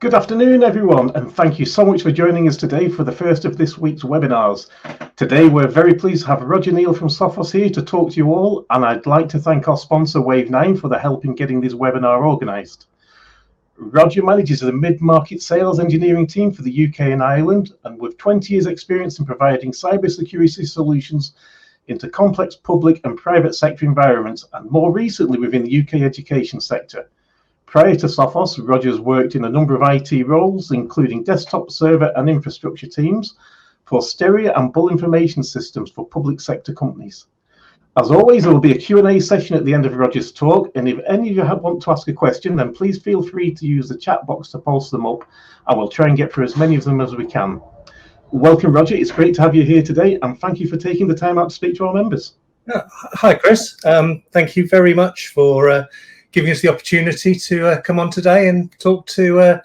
Good afternoon, everyone, and thank you so much for joining us today for the first of this week's webinars. Today, we're very pleased to have Roger and Neal from Sophos here to talk to you all, and I'd like to thank our sponsor, Wave9, for the help in getting this webinar organised. Roger manages the mid-market sales engineering team for the UK and Ireland, and with 20 years' experience in providing cybersecurity solutions into complex public and private sector environments, and more recently within the UK education sector. Prior to Sophos, Roger's worked in a number of IT roles, including desktop, server and infrastructure teams for stereo and bull information systems for public sector companies. As always, there will be a Q&A session at the end of Roger's talk, and if any of you want to ask a question, then please feel free to use the chat box to post them up, and we'll try and get through as many of them as we can. Welcome, Roger. It's great to have you here today, and thank you for taking the time out to speak to our members. Hi, Chris. Thank you very much for giving us the opportunity to come on today and talk to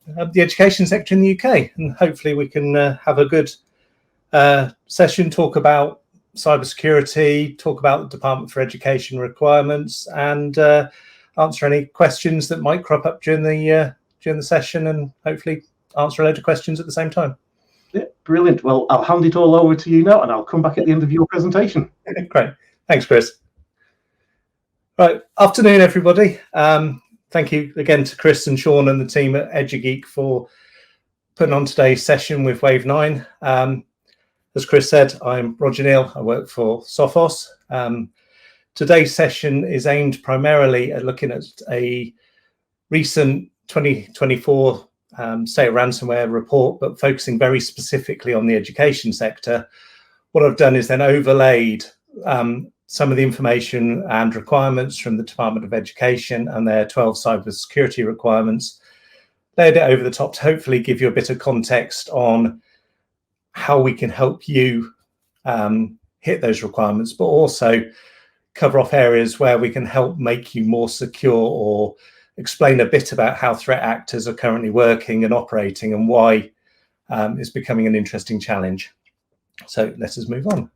the education sector in the UK. And hopefully we can have a good session, talk about cybersecurity, talk about the Department for Education requirements, and answer any questions that might crop up during the session, and hopefully answer a load of questions at the same time. Yeah, brilliant. Well, I'll hand it all over to you now, and I'll come back at the end of your presentation. Great. Thanks, Chris. Right, afternoon, everybody. Thank you again to Chris and Sean and the team at EduGeek for putting on today's session with Wave9. As Chris said, I'm Roger Neal. I work for Sophos. Today's session is aimed primarily at looking at a recent 2024 state of ransomware report, but focusing very specifically on the education sector. What I've done is then overlaid some of the information and requirements from the Department of Education and their 12 cybersecurity requirements, laid it over the top to hopefully give you a bit of context on how we can help you hit those requirements, but also cover off areas where we can help make you more secure, or explain a bit about how threat actors are currently working and operating, and why it's becoming an interesting challenge. So let us move on.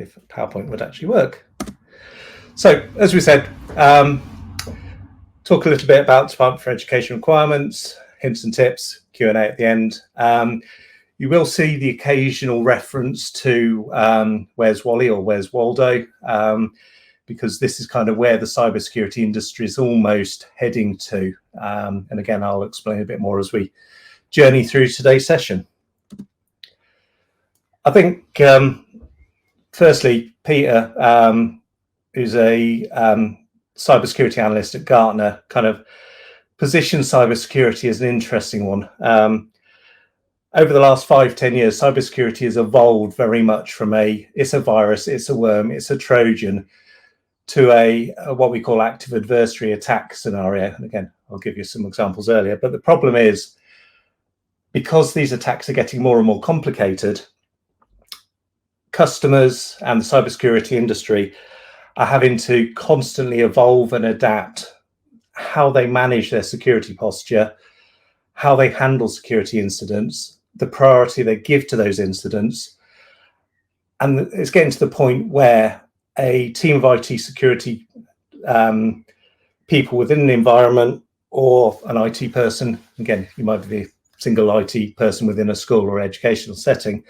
If PowerPoint would actually work. So, as we said, talk a little bit about Department for Education requirements, hints and tips, Q&A at the end. You will see the occasional reference to where's Wally or where's Waldo, because this is kind of where the cybersecurity industry is almost heading to. And again, I'll explain a bit more as we journey through today's session. I think firstly, Peter, who's a cybersecurity analyst at Gartner, kind of positions cybersecurity as an interesting one. Over the last 5-10 years, cybersecurity has evolved very much from it's a virus, it's a worm, it's a Trojan, to a what we call active adversary attack scenario. And again, I'll give you some examples earlier. But the problem is, because these attacks are getting more and more complicated, customers and the cybersecurity industry are having to constantly evolve and adapt how they manage their security posture, how they handle security incidents, the priority they give to those incidents. And it's getting to the point where a team of IT security people within an environment, or an IT person, again, you might be a single IT person within a school or educational setting,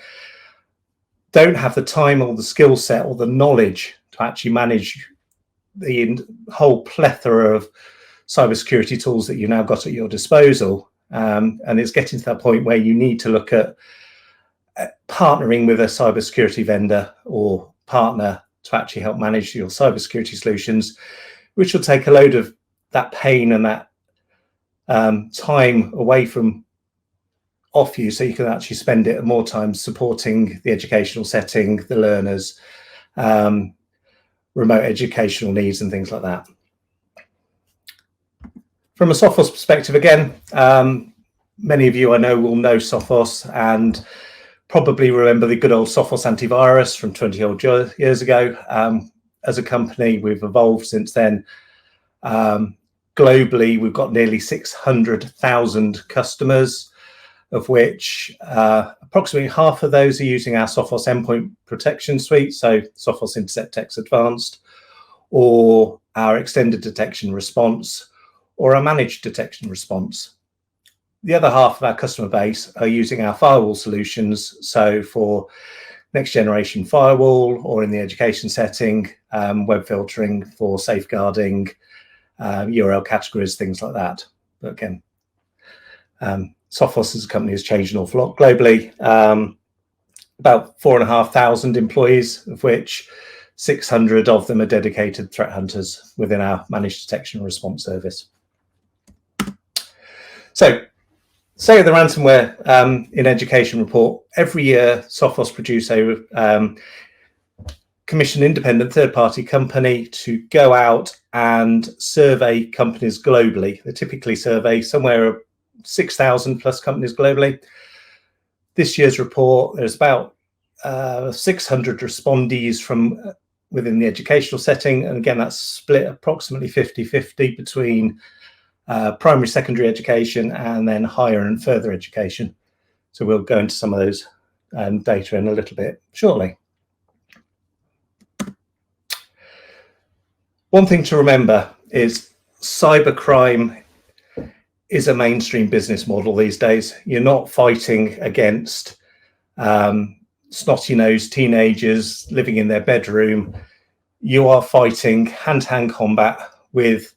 don't have the time or the skill set or the knowledge to actually manage the whole plethora of cybersecurity tools that you've now got at your disposal. And it's getting to that point where you need to look at partnering with a cybersecurity vendor or partner to actually help manage your cybersecurity solutions, which will take a load of that pain and that time away from off you, so you can actually spend it more time supporting the educational setting, the learners, remote educational needs and things like that. From a Sophos perspective, again, many of you I know will know Sophos and probably remember the good old Sophos antivirus from 20 odd years ago. As a company, we've evolved since then. Globally, we've got nearly 600,000 customers, of which approximately half of those are using our Sophos endpoint protection suite, so Sophos Intercept X Advanced, or our extended detection response, or a managed detection response. The other half of our customer base are using our firewall solutions. So for next generation firewall, or in the education setting, web filtering for safeguarding, URL categories, things like that. But again, Sophos as a company has changed an awful lot globally. About 4,500 employees, of which 600 of them are dedicated threat hunters within our managed detection and response service. So, say the ransomware in education report, every year Sophos produce a commission independent third-party company to go out and survey companies globally. They typically survey somewhere 6,000 plus companies globally. This year's report, there's about 600 respondees from within the educational setting. And again, that's split approximately 50-50 between primary, secondary education and then higher and further education. So we'll go into some of those data in a little bit shortly. One thing to remember is cybercrime is a mainstream business model these days. You're not fighting against snotty-nosed teenagers living in their bedroom. You are fighting hand-to-hand combat with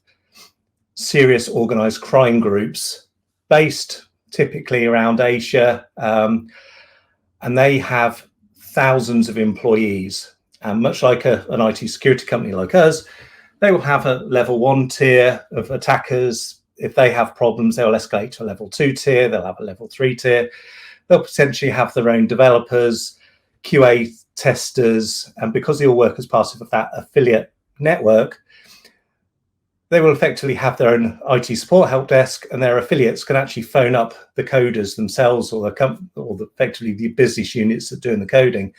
serious organized crime groups based typically around Asia, and they have thousands of employees. And much like an IT security company like us, they will have a level 1 tier of attackers. If they have problems, they'll escalate to a level 2 tier. They'll have a level 3 tier. They'll potentially have their own developers, QA testers, and because they all work as part of that affiliate network, they will effectively have their own IT support help desk, and their affiliates can actually phone up the coders themselves, or effectively the business units that are doing the coding,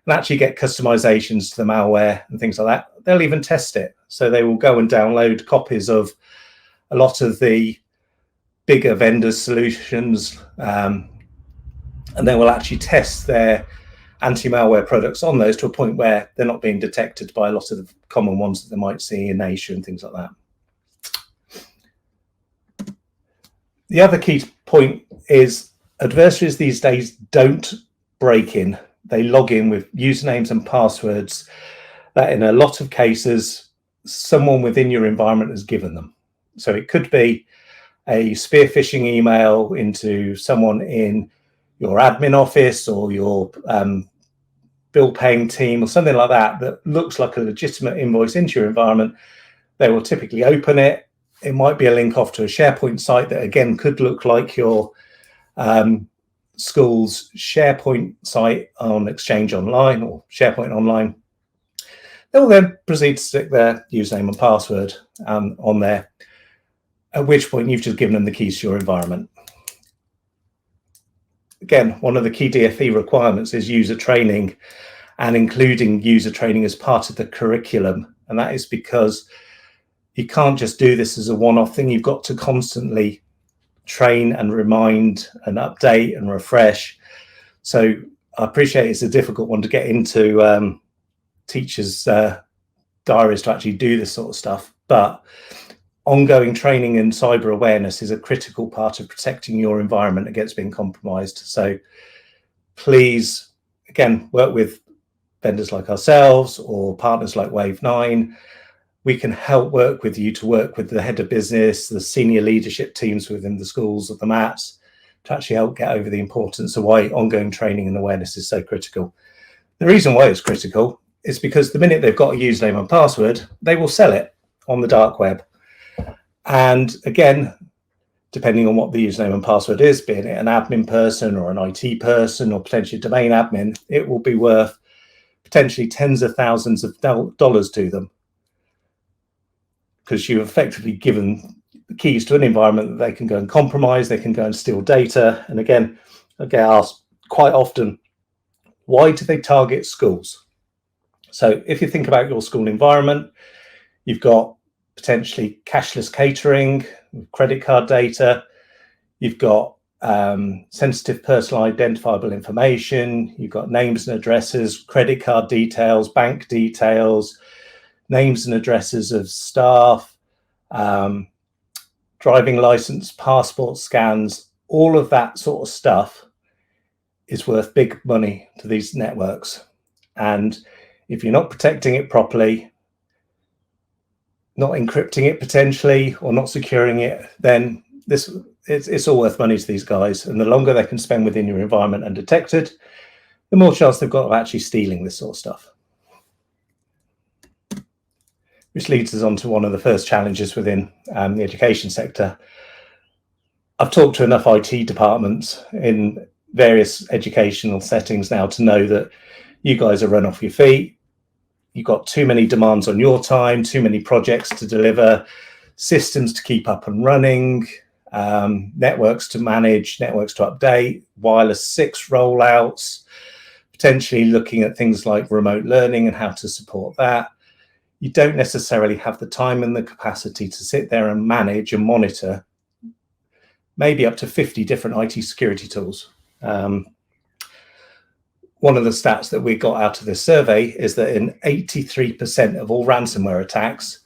and actually get customizations to the malware and things like that. They'll even test it. So they will go and download copies of a lot of the bigger vendors' solutions, and they will actually test their anti-malware products on those to a point where they're not being detected by a lot of the common ones that they might see in Asia and things like that. The other key point is adversaries these days don't break in. They log in with usernames and passwords that in a lot of cases someone within your environment has given them. So it could be a spear phishing email into someone in your admin office or your bill paying team or something like that that looks like a legitimate invoice into your environment. They will typically open it. It might be a link off to a SharePoint site that again could look like your school's SharePoint site on Exchange Online or SharePoint Online. They will then proceed to stick their username and password on there, at which point you've just given them the keys to your environment. Again, one of the key DFE requirements is user training, and including user training as part of the curriculum. And that is because you can't just do this as a one-off thing. You've got to constantly train and remind and update and refresh. So I appreciate it's a difficult one to get into teachers' diaries to actually do this sort of stuff, but ongoing training and cyber awareness is a critical part of protecting your environment against being compromised. So please, again, work with vendors like ourselves or partners like Wave9. We can help work with you to work with the head of business, the senior leadership teams within the schools or the MATs to actually help get over the importance of why ongoing training and awareness is so critical. The reason why it's critical is because the minute they've got a username and password, they will sell it on the dark web. And again, depending on what the username and password is, being it an admin person or an IT person or potentially a domain admin, it will be worth potentially tens of thousands of dollars to them, because you've effectively given the keys to an environment that they can go and compromise, they can go and steal data. And again, I get asked quite often, why do they target schools? So if you think about your school environment, you've got potentially cashless catering, credit card data, you've got sensitive personal identifiable information, you've got names and addresses, credit card details, bank details, names and addresses of staff, driving license, passport scans, all of that sort of stuff is worth big money to these networks. And if you're not protecting it properly, not encrypting it potentially, or not securing it, then it's all worth money to these guys. And the longer they can spend within your environment undetected, the more chance they've got of actually stealing this sort of stuff. Which leads us on to one of the first challenges within the education sector. I've talked to enough IT departments in various educational settings now to know that you guys are run off your feet. You've got too many demands on your time, too many projects to deliver, systems to keep up and running, networks to manage, networks to update, wireless 6 rollouts, potentially looking at things like remote learning and how to support that. You don't necessarily have the time and the capacity to sit there and manage and monitor maybe up to 50 different IT security tools. One of the stats that we got out of this survey is that in 83% of all ransomware attacks,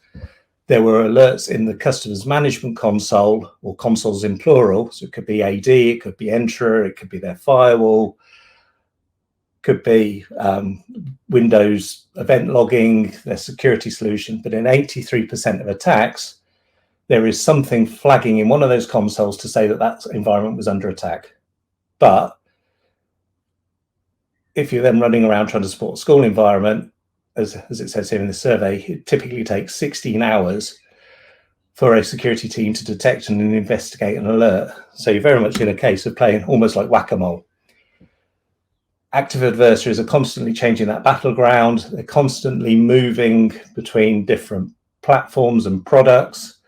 there were alerts in the customer's management console, or consoles in plural. So it could be AD, it could be Entra, it could be their firewall, could be Windows event logging, their security solution. But in 83% of attacks, there is something flagging in one of those consoles to say that that environment was under attack. But if you're then running around trying to support a school environment, as it says here in the survey, it typically takes 16 hours for a security team to detect and investigate an alert. So you're very much in a case of playing almost like whack-a-mole. Active adversaries are constantly changing that battleground. They're constantly moving between different platforms and products.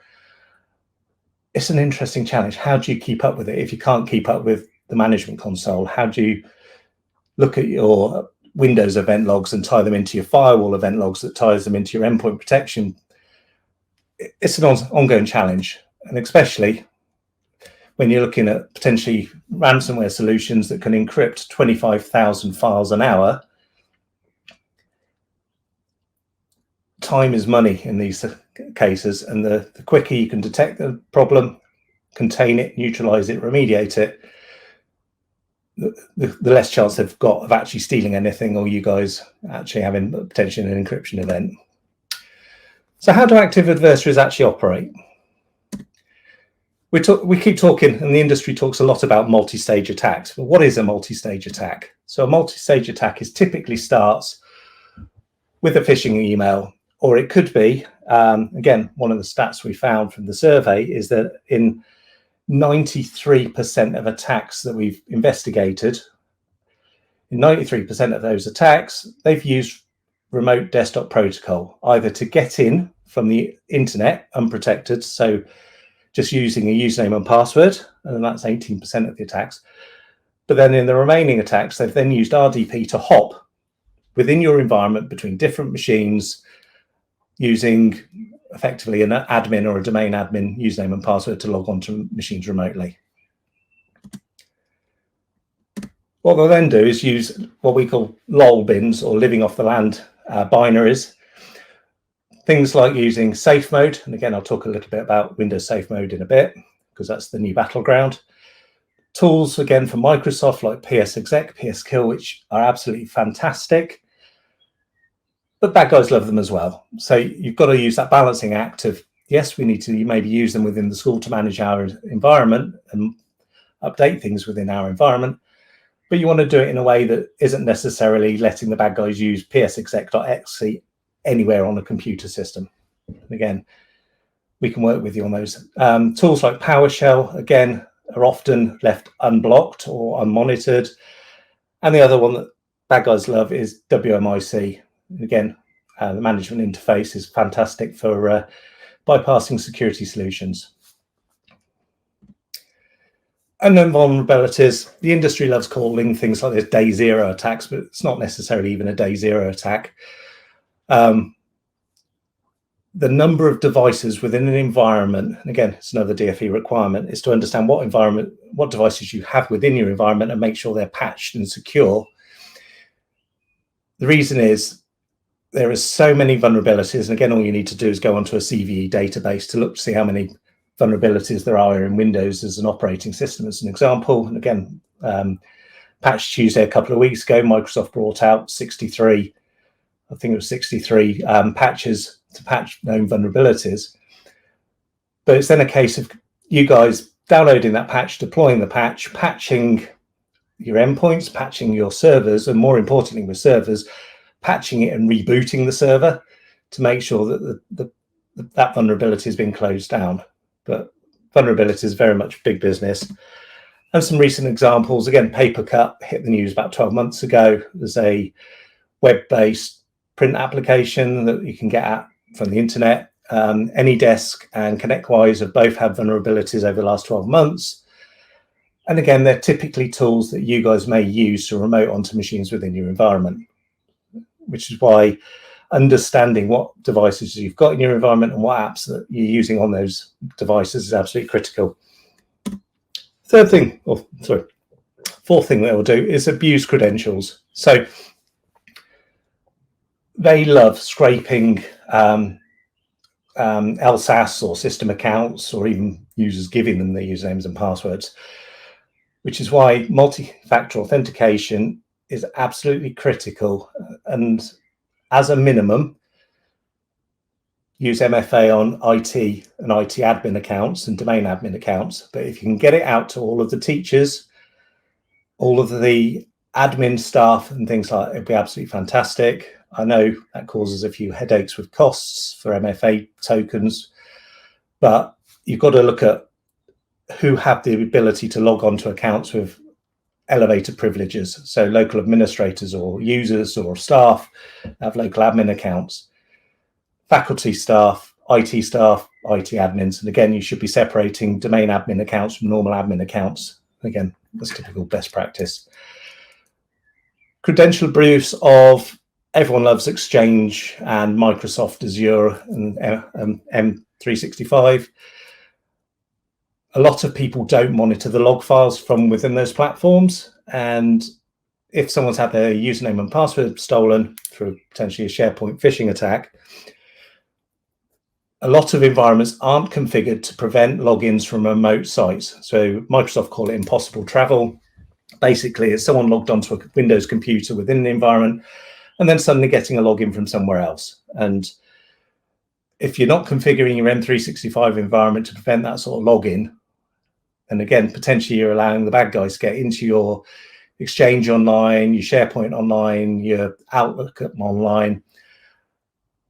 It's an interesting challenge. How do you keep up with it if you can't keep up with the management console? How do you look at your Windows event logs and tie them into your firewall event logs that ties them into your endpoint protection? It's an ongoing challenge, and especially when you're looking at potentially ransomware solutions that can encrypt 25,000 files an hour. Time is money in these cases, and the quicker you can detect the problem, contain it, neutralize it, remediate it, the less chance they've got of actually stealing anything, or you guys actually having potentially an encryption event. So how do active adversaries actually operate? We keep talking, and the industry talks a lot about multi-stage attacks. But what is a multi-stage attack? So a multi-stage attack typically starts with a phishing email, or it could be, again, one of the stats we found from the survey is that in 93% of attacks that we've investigated, in 93% of those attacks, they've used remote desktop protocol, either to get in from the internet unprotected, so just using a username and password, and that's 18% of the attacks. But then in the remaining attacks, they've then used RDP to hop within your environment between different machines, using effectively an admin or a domain admin username and password to log onto machines remotely. What they'll then do is use what we call LOL bins, or living off the land binaries. Things like using safe mode, and again, I'll talk a little bit about Windows safe mode in a bit, because that's the new Battleground. Tools, again, from Microsoft, like PSExec, PSKill, which are absolutely fantastic. But bad guys love them as well. So you've got to use that balancing act of, yes, we need to maybe use them within the school to manage our environment and update things within our environment. But you want to do it in a way that isn't necessarily letting the bad guys use psexec.exe anywhere on a computer system. And again, we can work with you on those. Tools like PowerShell, again, are often left unblocked or unmonitored. And the other one that bad guys love is WMIC. Again, the management interface is fantastic for bypassing security solutions. And then vulnerabilities. The industry loves calling things like this day zero attacks, but it's not necessarily even a day zero attack. The number of devices within an environment, and again, it's another DFE requirement, is to understand what devices you have within your environment and make sure they're patched and secure. The reason is there are so many vulnerabilities, and again, all you need to do is go onto a CVE database to look to see how many vulnerabilities there are in Windows as an operating system, as an example. And again, Patch Tuesday a couple of weeks ago, Microsoft brought out 63, I think it was 63 patches to patch known vulnerabilities. But it's then a case of you guys downloading that patch, deploying the patch, patching your endpoints, patching your servers, and more importantly with servers, patching it and rebooting the server to make sure that that vulnerability has been closed down. But vulnerability is very much big business. And some recent examples, again, Papercut hit the news about 12 months ago. There's a web-based print application that you can get at from the internet. AnyDesk and ConnectWise have both had vulnerabilities over the last 12 months. And again, they're typically tools that you guys may use to remote onto machines within your environment, which is why understanding what devices you've got in your environment and what apps that you're using on those devices is absolutely critical. Fourth thing that we'll do is abuse credentials. So they love scraping LSAS or system accounts, or even users giving them their usernames and passwords, which is why multi-factor authentication is absolutely critical. And as a minimum, use MFA on IT and IT admin accounts and domain admin accounts. But if you can get it out to all of the teachers, all of the admin staff and things like that, it'd be absolutely fantastic. I know that causes a few headaches with costs for MFA tokens, but you've got to look at who have the ability to log on to accounts with elevated privileges. So local administrators or users or staff have local admin accounts, faculty staff, IT admins. And again, you should be separating domain admin accounts from normal admin accounts. Again, that's typical best practice. Credential abuse of everyone loves Exchange and Microsoft Azure and M365. A lot of people don't monitor the log files from within those platforms. And if someone's had their username and password stolen through potentially a SharePoint phishing attack, a lot of environments aren't configured to prevent logins from remote sites. So Microsoft call it impossible travel. Basically, it's someone logged onto a Windows computer within the environment and then suddenly getting a login from somewhere else. And if you're not configuring your M365 environment to prevent that sort of login, and again, potentially you're allowing the bad guys to get into your Exchange online, your SharePoint online, your Outlook online,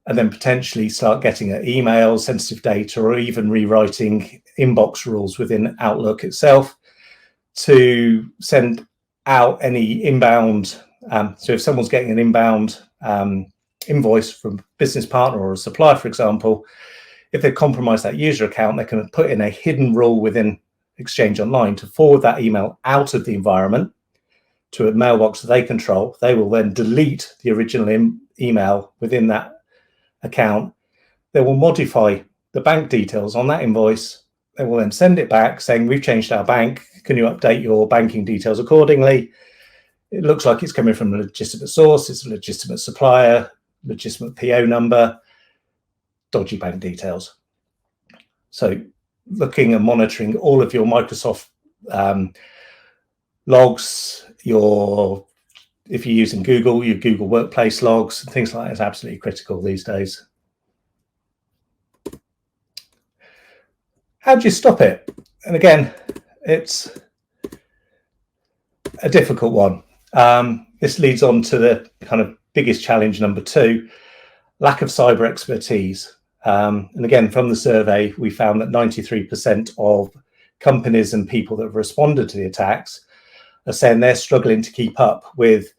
and then potentially start getting at emails, sensitive data, or even rewriting inbox rules within Outlook itself to send out any inbound. So if someone's getting an inbound invoice from a business partner or a supplier, for example, if they compromise that user account, they can put in a hidden rule within Exchange Online to forward that email out of the environment to a mailbox that they control. They will then delete the original email within that account. They will modify the bank details on that invoice. They will then send it back saying, we've changed our bank. Can you update your banking details accordingly? It looks like it's coming from a legitimate source. It's a legitimate supplier, legitimate PO number, dodgy bank details. So looking and monitoring all of your Microsoft logs, if you're using Google, your Google Workplace logs, things like that is absolutely critical these days. How do you stop it? And again, it's a difficult one. This leads on to the kind of biggest challenge, number 2, lack of cyber expertise. And again, from the survey, we found that 93% of companies and people that have responded to the attacks are saying they're struggling to keep up with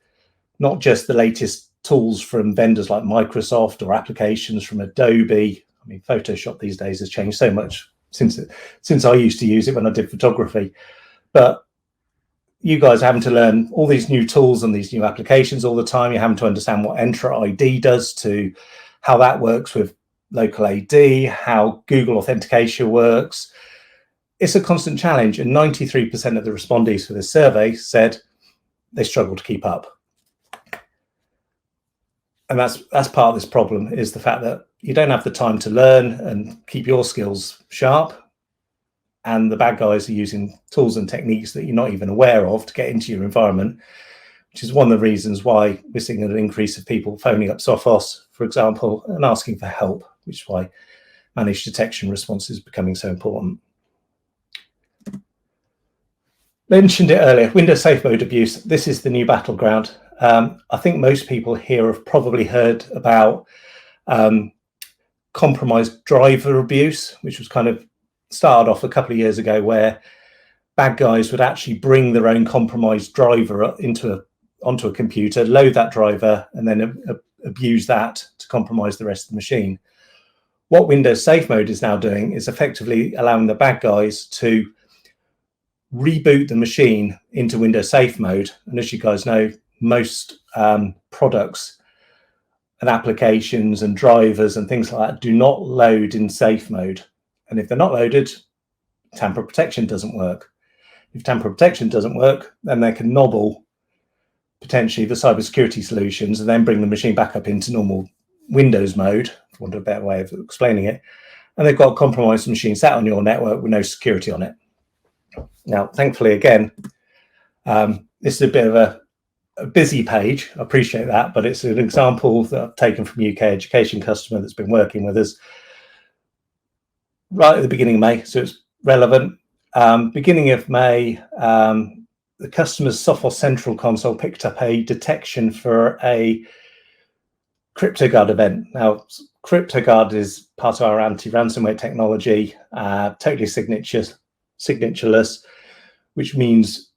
not just the latest tools from vendors like Microsoft or applications from Adobe. I mean, Photoshop these days has changed so much since I used to use it when I did photography. But you guys are having to learn all these new tools and these new applications all the time. You're having to understand what Entra ID does, to how that works with local AD, how Google authentication works. It's a constant challenge, and 93% of the respondees for this survey said they struggle to keep up. And that's part of this problem, is the fact that you don't have the time to learn and keep your skills sharp. and the bad guys are using tools and techniques that you're not even aware of to get into your environment, which is one of the reasons why we're seeing an increase of people phoning up Sophos, for example, and asking for help, which is why managed detection response is becoming so important. Mentioned it earlier, Windows Safe Mode abuse. This is the new battleground. I think most people here have probably heard about compromised driver abuse, which was kind of started off a couple of years ago, where bad guys would actually bring their own compromised driver onto a computer, load that driver, and then abuse that to compromise the rest of the machine. What Windows Safe Mode is now doing is effectively allowing the bad guys to reboot the machine into Windows Safe Mode. And as you guys know, most products and applications and drivers and things like that do not load in safe mode. And if they're not loaded, tamper protection doesn't work. If tamper protection doesn't work, then they can nobble potentially the cybersecurity solutions and then bring the machine back up into normal Windows mode, for want of a better way of explaining it. And they've got a compromised machine sat on your network with no security on it. Now, thankfully, again, this is a bit of a busy page. I appreciate that, but it's an example that I've taken from a UK education customer that's been working with us right at the beginning of May, so it's relevant. Beginning of May, the customer's Sophos Central console picked up a detection for a CryptoGuard event. Now, CryptoGuard is part of our anti-ransomware technology, totally signatureless, which means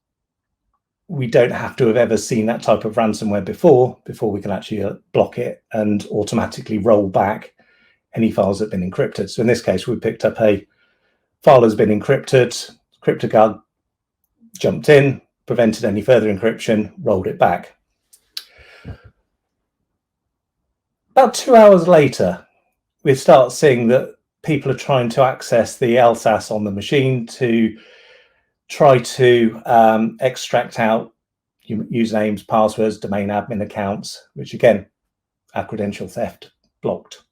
we don't have to have ever seen that type of ransomware before we can actually block it and automatically roll back any files that have been encrypted. So in this case, we picked up a file that's been encrypted, CryptoGuard jumped in, prevented any further encryption, rolled it back. About 2 hours later, we start seeing that people are trying to access the LSAS on the machine to try to extract out usernames, passwords, domain admin accounts, which again, our credential theft blocked.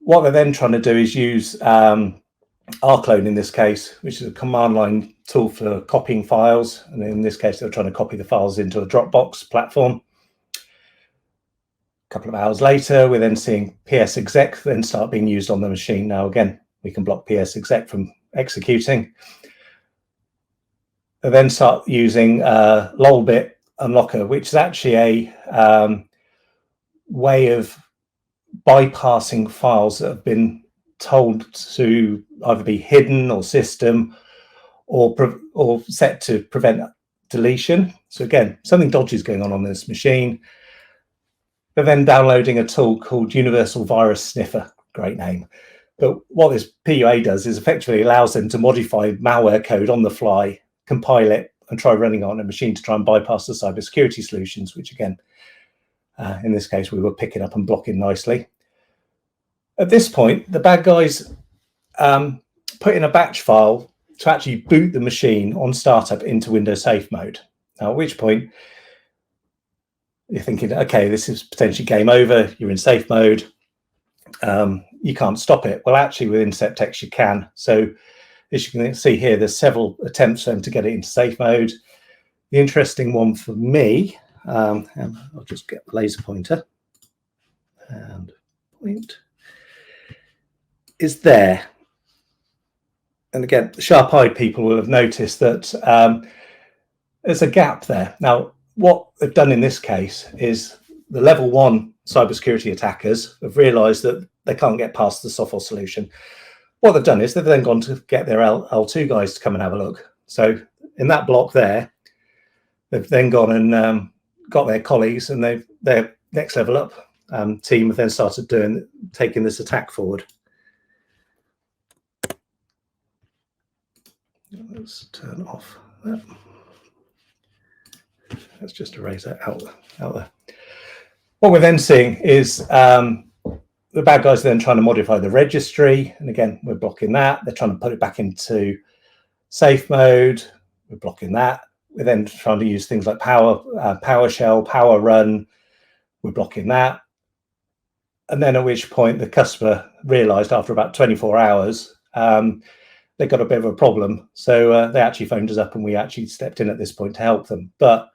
What they're then trying to do is use rclone in this case, which is a command line tool for copying files. And in this case, they're trying to copy the files into a Dropbox platform. A couple of hours later, we're then seeing ps-exec then start being used on the machine. Now, again, we can block ps-exec from executing. They then start using lolbit unlocker, which is actually a way of bypassing files that have been told to either be hidden or system or set to prevent deletion. So again, something dodgy is going on this machine. They're then downloading a tool called Universal Virus Sniffer, great name. But what this PUA does is effectively allows them to modify malware code on the fly, compile it, and try running it on a machine to try and bypass the cybersecurity solutions, which again, in this case, we were picking up and blocking nicely. At this point, the bad guys put in a batch file to actually boot the machine on startup into Windows Safe Mode. Now, at which point, you're thinking, okay, this is potentially game over. You're in safe mode. You can't stop it. Well, actually, with InterceptX, you can. So as you can see here, there's several attempts for them to get it into safe mode. The interesting one for me, I'll just get the laser pointer and point, is there. And again, sharp-eyed people will have noticed that there's a gap there. Now, what they've done in this case is the level 1 cybersecurity attackers have realized that they can't get past the Sophos solution. What they've done is they've then gone to get their L2 guys to come and have a look. So in that block there, they've then gone and got their colleagues, and their next level up team have then started taking this attack forward. Let's turn off that. Let's just erase that out there. What we're then seeing is the bad guys are then trying to modify the registry. And again, we're blocking that. They're trying to put it back into safe mode. We're blocking that. We're then trying to use things like PowerShell, Power Run. We're blocking that. And then at which point the customer realized after about 24 hours, they got a bit of a problem. So they actually phoned us up and we actually stepped in at this point to help them. But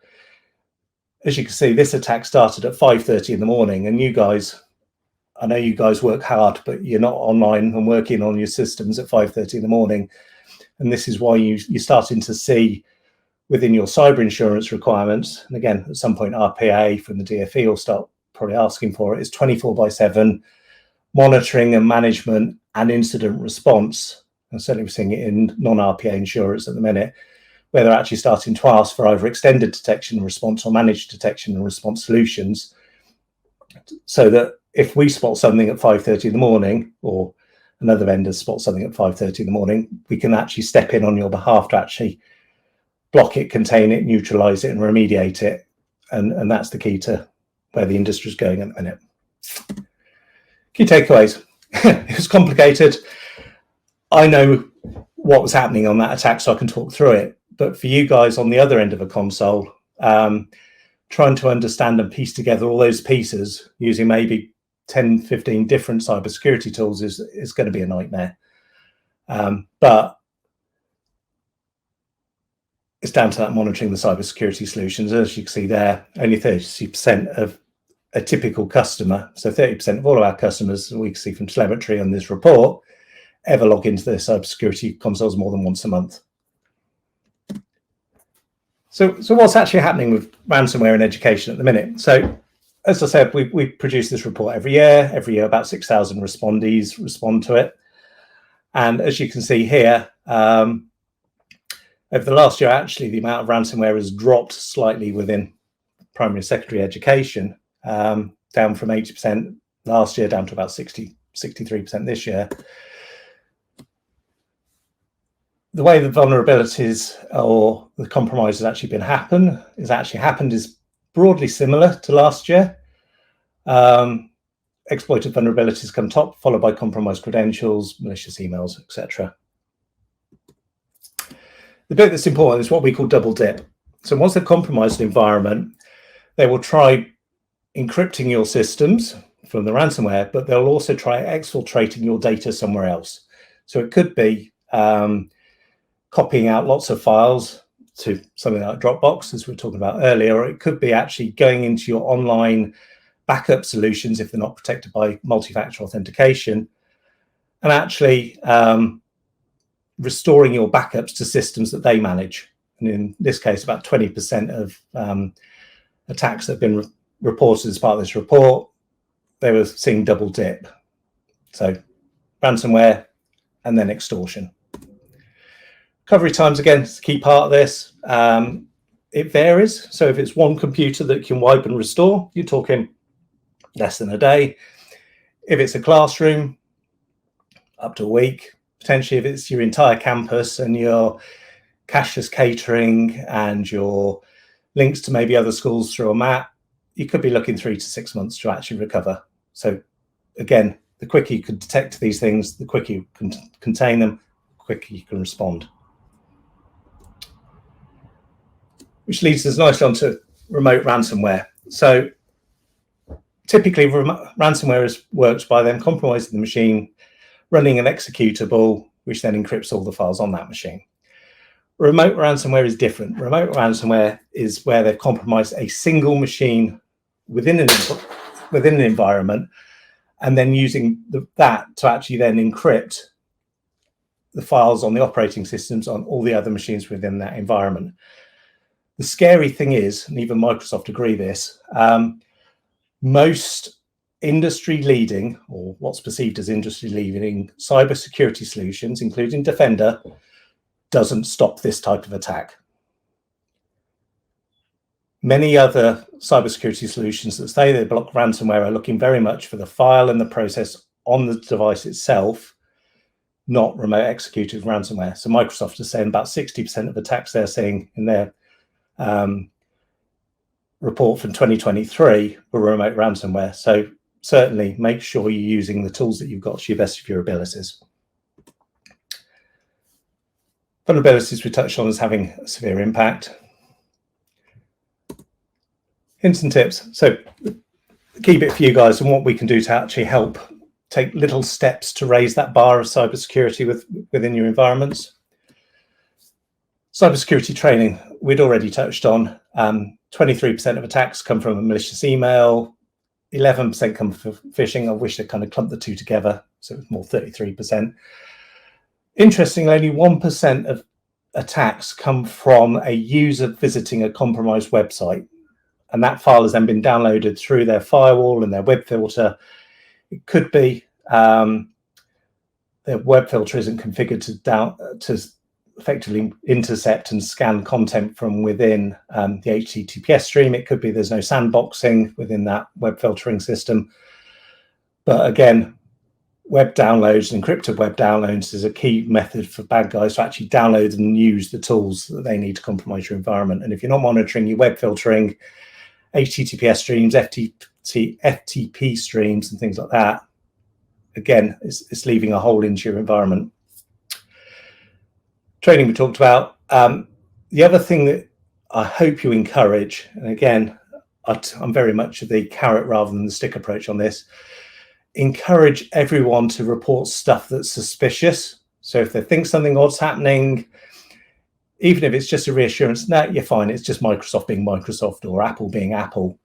as you can see, this attack started at 5:30 in the morning, and you guys, I know you guys work hard, but you're not online and working on your systems at 5:30 in the morning. And this is why you're starting to see within your cyber insurance requirements, and again, at some point, RPA from the DFE will start probably asking for it, is 24/7 monitoring and management and incident response. And certainly we're seeing it in non-RPA insurers at the minute, where they're actually starting to ask for either extended detection and response or managed detection and response solutions, so that if we spot something at 5:30 in the morning, or another vendor spots something at 5:30 in the morning, we can actually step in on your behalf to actually block it, contain it, neutralize it, and remediate it. And that's the key to where the industry is going at the minute. Key takeaways. It was complicated. I know what was happening on that attack, so I can talk through it. But for you guys on the other end of a console, trying to understand and piece together all those pieces using maybe 10, 15 different cybersecurity tools is going to be a nightmare. But it's down to that monitoring the cybersecurity solutions. As you can see there, only 30% of a typical customer, so 30% of all of our customers, we can see from telemetry on this report, ever log into their cybersecurity consoles more than once a month. So what's actually happening with ransomware in education at the minute? So as I said, we produce this report every year. Every year, about 6,000 respondees respond to it. And as you can see here, over the last year, actually, the amount of ransomware has dropped slightly within primary and secondary education, down from 80% last year down to about 63% this year. The way the vulnerabilities or the compromise has actually happened is broadly similar to last year. Exploited vulnerabilities come top, followed by compromised credentials, malicious emails, etc. The bit that's important is what we call double dip. So once they've compromised an environment, they will try encrypting your systems from the ransomware, but they'll also try exfiltrating your data somewhere else. So it could be copying out lots of files to something like Dropbox, as we were talking about earlier, or it could be actually going into your online backup solutions if they're not protected by multi-factor authentication, and actually restoring your backups to systems that they manage. And in this case, about 20% of attacks that have been reported as part of this report, they were seeing double dip. So ransomware and then extortion. Recovery times, again, is the key part of this. It varies. So if it's one computer that can wipe and restore, you're talking less than a day. If it's a classroom, up to a week. Potentially, if it's your entire campus and your cashless catering and your links to maybe other schools through a map, you could be looking 3 to 6 months to actually recover. So again, the quicker you can detect these things, the quicker you can contain them, the quicker you can respond. Which leads us nicely onto remote ransomware. So typically, ransomware works by them compromising the machine, running an executable, which then encrypts all the files on that machine. Remote ransomware is different. Remote ransomware is where they've compromised a single machine within an environment, and then using that to actually then encrypt the files on the operating systems on all the other machines within that environment. The scary thing is, and even Microsoft agree this, most industry leading, or what's perceived as industry leading cybersecurity solutions, including Defender, doesn't stop this type of attack. Many other cybersecurity solutions that say they block ransomware are looking very much for the file and the process on the device itself, not remote executed ransomware. So Microsoft is saying about 60% of attacks they're seeing in their report from 2023 were remote ransomware. So certainly make sure you're using the tools that you've got to your best of your abilities. Vulnerabilities we touched on as having a severe impact. Hints and tips. So the key bit for you guys and what we can do to actually help take little steps to raise that bar of cybersecurity within your environments. Cybersecurity training, we'd already touched on. 23% of attacks come from a malicious email, 11% come from phishing. I wish they kind of clumped the two together, so it's more 33%. Interestingly, only 1% of attacks come from a user visiting a compromised website, and that file has then been downloaded through their firewall and their web filter. It could be their web filter isn't configured to effectively intercept and scan content from within the HTTPS stream. It could be there's no sandboxing within that web filtering system. But again, web downloads, encrypted web downloads is a key method for bad guys to actually download and use the tools that they need to compromise your environment. And if you're not monitoring your web filtering, HTTPS streams, FTP streams and things like that, again, it's leaving a hole into your environment. Training we talked about. The other thing that I hope you encourage, and again, I'm very much of the carrot rather than the stick approach on this, encourage everyone to report stuff that's suspicious. So if they think something odd's happening, even if it's just a reassurance, no, you're fine, it's just Microsoft being Microsoft or Apple being Apple.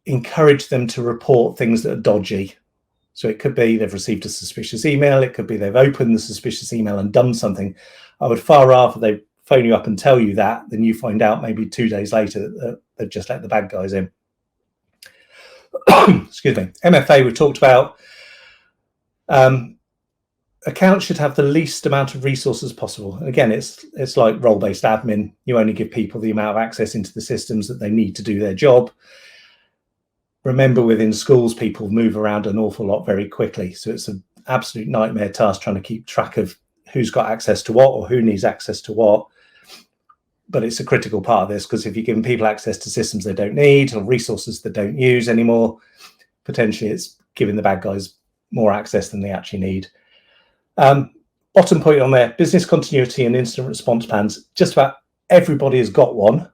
Encourage them to report things that are dodgy. So it could be they've received a suspicious email. It could be they've opened the suspicious email and done something. I would far rather they phone you up and tell you that than you find out maybe 2 days later that they've just let the bad guys in. Excuse me. MFA we talked about. Accounts should have the least amount of resources possible. And again, it's like role-based admin. You only give people the amount of access into the systems that they need to do their job. Remember, within schools, people move around an awful lot very quickly. So it's an absolute nightmare task trying to keep track of who's got access to what or who needs access to what. But it's a critical part of this, because if you're giving people access to systems they don't need or resources they don't use anymore, potentially it's giving the bad guys more access than they actually need. Bottom point on there, business continuity and incident response plans. Just about everybody has got one.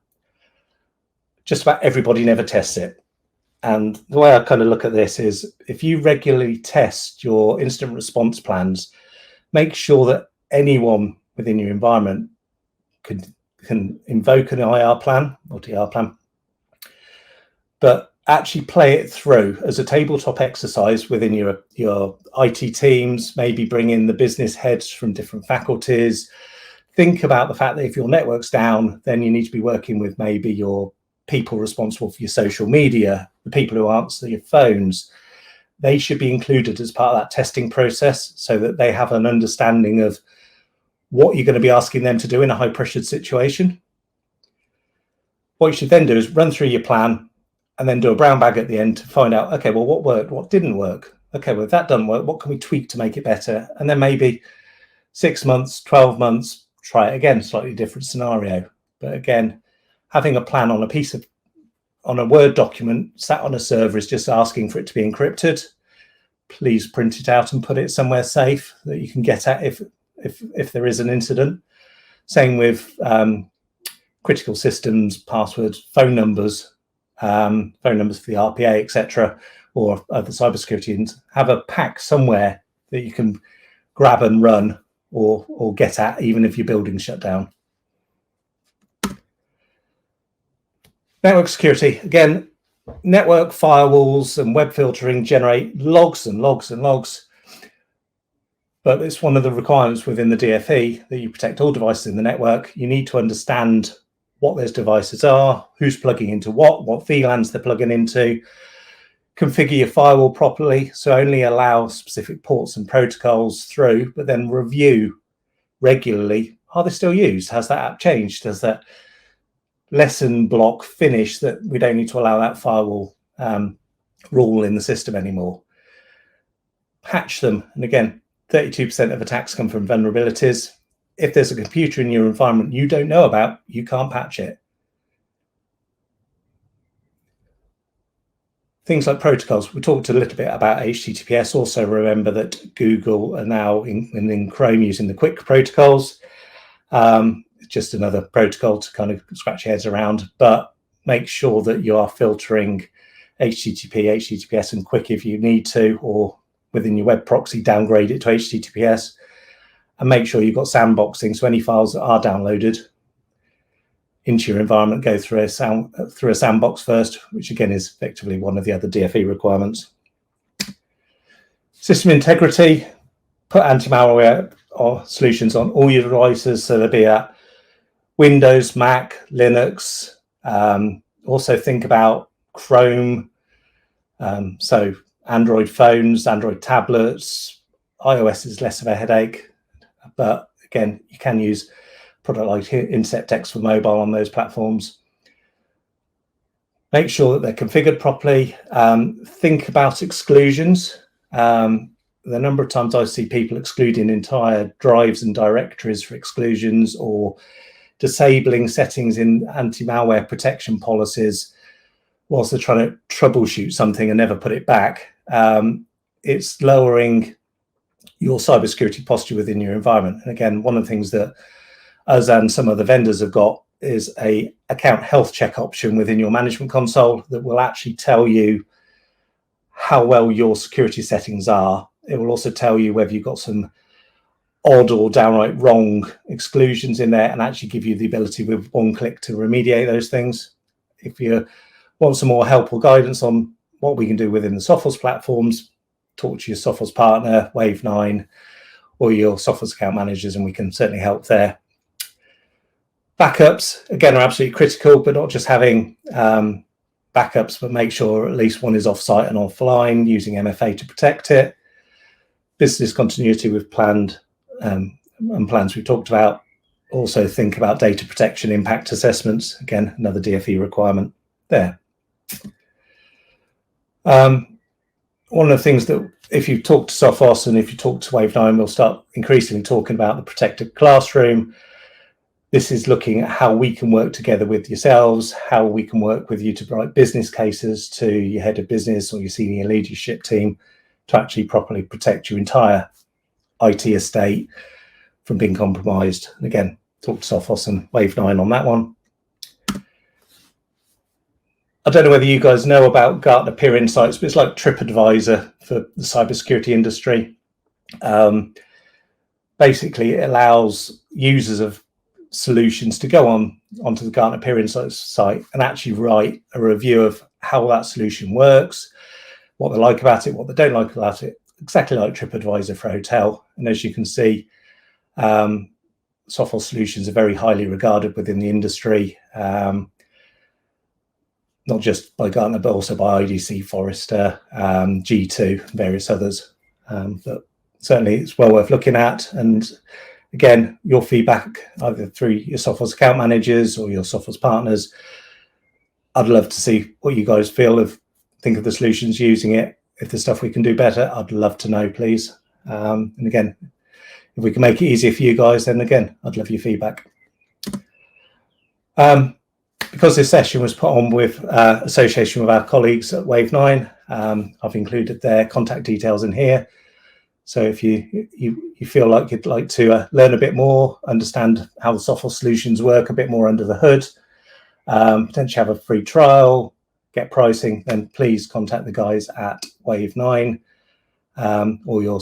Just about everybody never tests it. And the way I kind of look at this is, if you regularly test your incident response plans, make sure that anyone within your environment can invoke an IR plan or TR plan, but actually play it through as a tabletop exercise within your IT teams. Maybe bring in the business heads from different faculties. Think about the fact that if your network's down, then you need to be working with maybe your people responsible for your social media, the people who answer your phones. They should be included as part of that testing process so that they have an understanding of what you're going to be asking them to do in a high pressured situation. What you should then do is run through your plan and then do a brown bag at the end to find out, okay, well, what worked, what didn't work? Okay, well, if that doesn't work, what can we tweak to make it better? And then maybe 6 months, 12 months, try it again, slightly different scenario. But again, having a plan on a Word document sat on a server is just asking for it to be encrypted. Please print it out and put it somewhere safe that you can get at if there is an incident. Same with critical systems, passwords, phone numbers for the RPA, etc., or other cybersecurity, and have a pack somewhere that you can grab and run or get at, even if your building's shut down. Network security. Again, network firewalls and web filtering generate logs and logs and logs. But it's one of the requirements within the DFE that you protect all devices in the network. You need to understand what those devices are, who's plugging into what VLANs they're plugging into, configure your firewall properly, so only allow specific ports and protocols through, but then review regularly, are they still used? Has that app changed? Does that lesson block finish that we don't need to allow that firewall rule in the system anymore? Patch them. And again, 32% of attacks come from vulnerabilities. If there's a computer in your environment you don't know about, you can't patch it. Things like protocols. We talked a little bit about HTTPS. Also remember that Google are now in Chrome using the quick protocols. Just another protocol to kind of scratch your heads around, but make sure that you are filtering HTTP, HTTPS, and quick if you need to, or within your web proxy, downgrade it to HTTPS, and make sure you've got sandboxing. So any files that are downloaded into your environment go through a sandbox first, which again is effectively one of the other DFE requirements. System integrity, put anti-malware or solutions on all your devices, so they'll be at Windows, Mac, Linux. Also think about Chrome, so Android phones, Android tablets. iOS is less of a headache, but again, you can use a product like InterceptX for mobile on those platforms. Make sure that they're configured properly. Think about exclusions. The number of times I see people excluding entire drives and directories for exclusions, or disabling settings in anti-malware protection policies whilst they're trying to troubleshoot something and never put it back. It's lowering your cybersecurity posture within your environment. And again, one of the things that us and some of the vendors have got is a account health check option within your management console that will actually tell you how well your security settings are. It will also tell you whether you've got some odd or downright wrong exclusions in there, and actually give you the ability with one click to remediate those things. If you want some more help or guidance on what we can do within the Sophos platforms, talk to your Sophos partner, Wave9, or your Sophos account managers, and we can certainly help there. Backups, again, are absolutely critical, but not just having backups, but make sure at least one is offsite and offline, using MFA to protect it. Business continuity with planned and plans we talked about. Also think about data protection impact assessments. Again, another DFE requirement there. One of the things that if you talk to Sophos and if you talk to Wave9, we'll start increasingly talking about the protected classroom. This is looking at how we can work together with yourselves, how we can work with you to write business cases to your head of business or your senior leadership team to actually properly protect your entire IT estate from being compromised. And again, talk to Sophos and Wave9 on that one. I don't know whether you guys know about Gartner Peer Insights, but it's like TripAdvisor for the cybersecurity industry. Basically, it allows users of solutions to go onto the Gartner Peer Insights site and actually write a review of how that solution works, what they like about it, what they don't like about it, exactly like TripAdvisor for a hotel. And as you can see, Sophos solutions are very highly regarded within the industry, not just by Gartner, but also by IDC, Forrester, G2, various others. But certainly it's well worth looking at. And again, your feedback, either through your Sophos account managers or your Sophos partners, I'd love to see what you guys think of the solutions using it. If there's stuff we can do better, I'd love to know, please. And again, if we can make it easier for you guys, then again, I'd love your feedback. Because this session was put on with association with our colleagues at Wave9, I've included their contact details in here. So if you feel like you'd like to learn a bit more, understand how the Sophos solutions work a bit more under the hood, potentially have a free trial, get pricing, then please contact the guys at Wave9 or your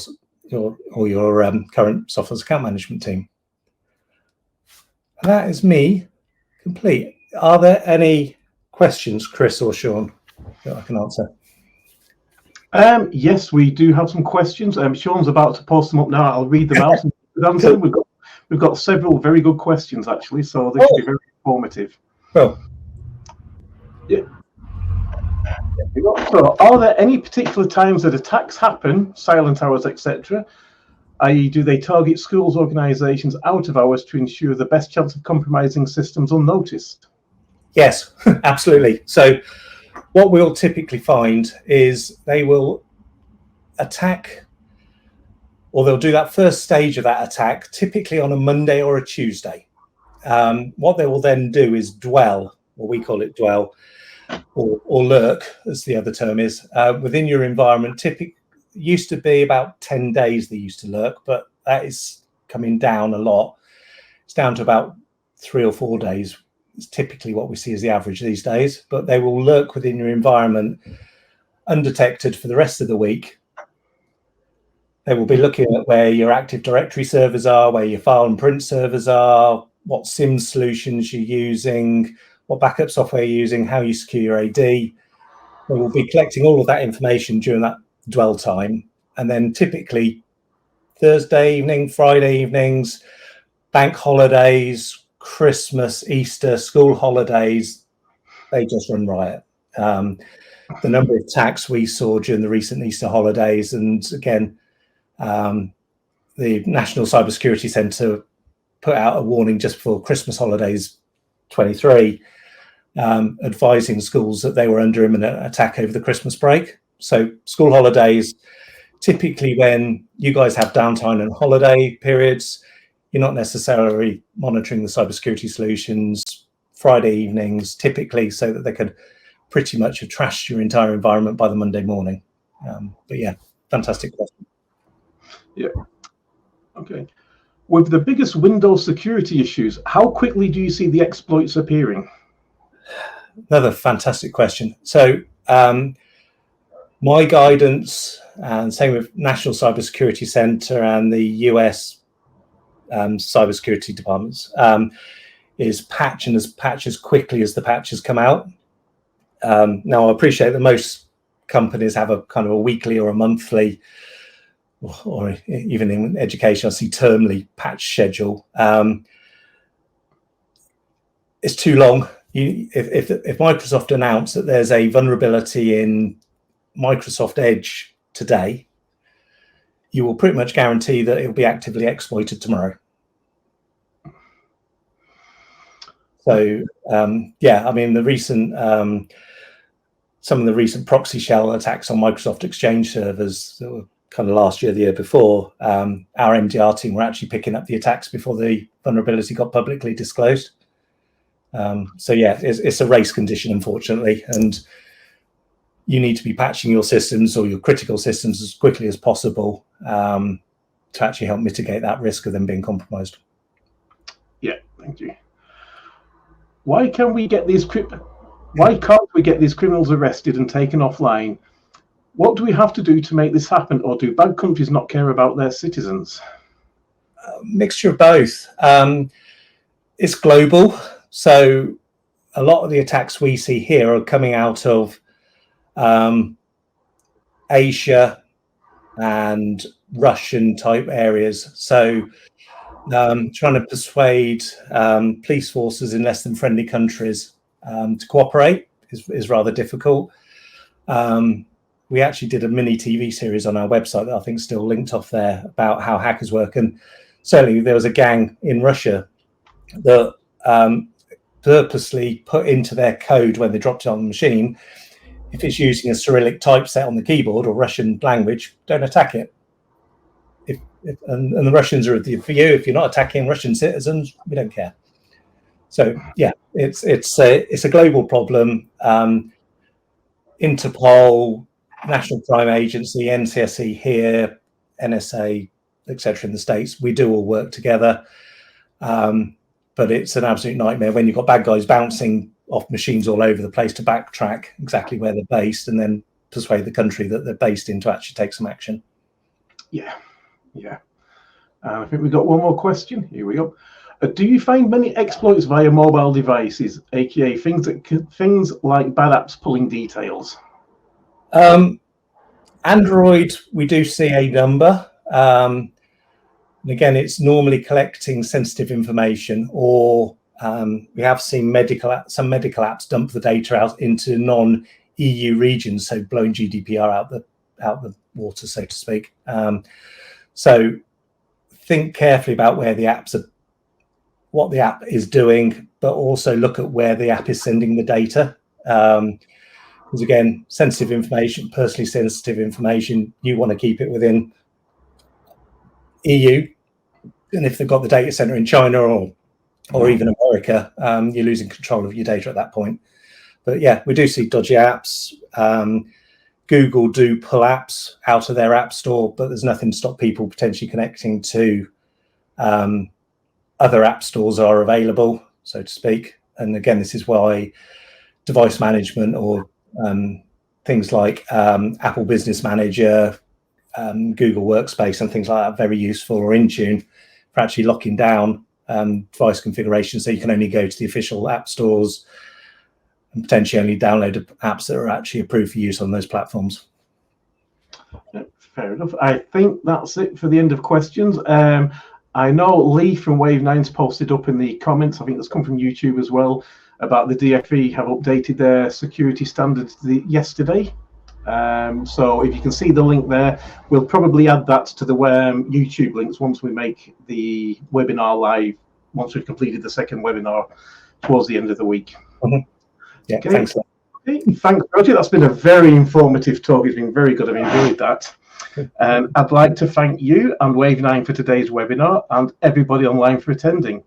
current Sophos account management team. And that is me complete. Are there any questions, Chris or Sean, that I can answer? Yes, we do have some questions. Sean's about to post them up now. I'll read them out and answer them. We've got several very good questions actually, so they should be very informative. Well, yeah. So, are there any particular times that attacks happen, silent hours, etc.? i.e., do they target schools, organisations out of hours to ensure the best chance of compromising systems unnoticed? Yes, absolutely. So what we'll typically find is they will attack, or they'll do that first stage of that attack, typically on a Monday or a Tuesday. What they will then do is dwell, or we call it dwell, or lurk, as the other term is, within your environment. Typically, used to be about 10 days they used to lurk, but that is coming down a lot. It's down to about 3 or 4 days It's typically what we see as the average these days, but they will lurk within your environment undetected for the rest of the week. They will be looking at where your Active Directory servers are, where your file and print servers are, what SIM solutions you're using, what backup software you're using, how you secure your AD. They will be collecting all of that information during that dwell time. And then typically Thursday evening, Friday evenings, bank holidays, Christmas, Easter, school holidays, they just run riot. The number of attacks we saw during the recent Easter holidays, and again, the National Cybersecurity Centre put out a warning just before Christmas holidays 23, advising schools that they were under imminent attack over the Christmas break. So school holidays, typically when you guys have downtime and holiday periods, you're not necessarily monitoring the cybersecurity solutions. Friday evenings, typically, so that they could pretty much have trashed your entire environment by the Monday morning. But yeah, fantastic question. Yeah. Okay. With the biggest Windows security issues, how quickly do you see the exploits appearing? Another fantastic question. So my guidance, and same with National Cybersecurity Centre and the US cybersecurity departments, is patch as quickly as the patches come out. Now, I appreciate that most companies have a kind of a weekly or a monthly, or even in education, I see termly patch schedule. It's too long. If Microsoft announced that there's a vulnerability in Microsoft Edge today, you will pretty much guarantee that it will be actively exploited tomorrow. So yeah, I mean, the recent some of the recent proxy shell attacks on Microsoft Exchange servers that were kind of last year, the year before, our MDR team were actually picking up the attacks before the vulnerability got publicly disclosed. So yeah, it's a race condition, unfortunately, and you need to be patching your systems or your critical systems as quickly as possible to actually help mitigate that risk of them being compromised. Yeah, thank you. Why can't we get these criminals arrested and taken offline? What do we have to do to make this happen, or do bad countries not care about their citizens? Mixture of both. It's global, so a lot of the attacks we see here are coming out of Asia and Russian type areas. So trying to persuade police forces in less than friendly countries to cooperate is rather difficult. We actually did a mini TV series on our website that I think is still linked off there about how hackers work. And certainly there was a gang in Russia that purposely put into their code when they dropped it on the machine, if it's using a Cyrillic typeset on the keyboard or Russian language, don't attack it. And the Russians are for you. If you're not attacking Russian citizens, we don't care. So yeah, it's a global problem. Interpol, National Crime Agency, NCSC here, NSA, etc. in the States, we do all work together. But it's an absolute nightmare when you've got bad guys bouncing off machines all over the place to backtrack exactly where they're based and then persuade the country that they're based in to actually take some action. Yeah. Yeah. I think we've got one more question. Here we go. Do you find many exploits via mobile devices, aka things like bad apps pulling details? Android, we do see a number. And again, it's normally collecting sensitive information, or we have seen some medical apps dump the data out into non-EU regions, so blowing GDPR out the water, so to speak. So think carefully about where the apps are, what the app is doing, but also look at where the app is sending the data. Because again, sensitive information, personally sensitive information, you want to keep it within EU. And if they've got the data center in China or even America, you're losing control of your data at that point. But yeah, we do see dodgy apps. Google do pull apps out of their app store, but there's nothing to stop people potentially connecting to other app stores are available, so to speak. And again, this is why device management or things like Apple Business Manager, Google Workspace and things like that are very useful, or Intune for actually locking down device configuration, so you can only go to the official app stores and potentially only download apps that are actually approved for use on those platforms. Fair enough. I think that's it for the end of questions. I know Lee from Wave9's posted up in the comments, I think that's come from YouTube as well, about the DFE have updated their security standards yesterday. So if you can see the link there, we'll probably add that to the YouTube links once we make the webinar live, once we've completed the second webinar towards the end of the week. Yeah, okay. Thanks. Okay. Thanks, Roger. That's been a very informative talk. It's been very good. I've enjoyed that. I'd like to thank you and Wave9 for today's webinar, and everybody online for attending.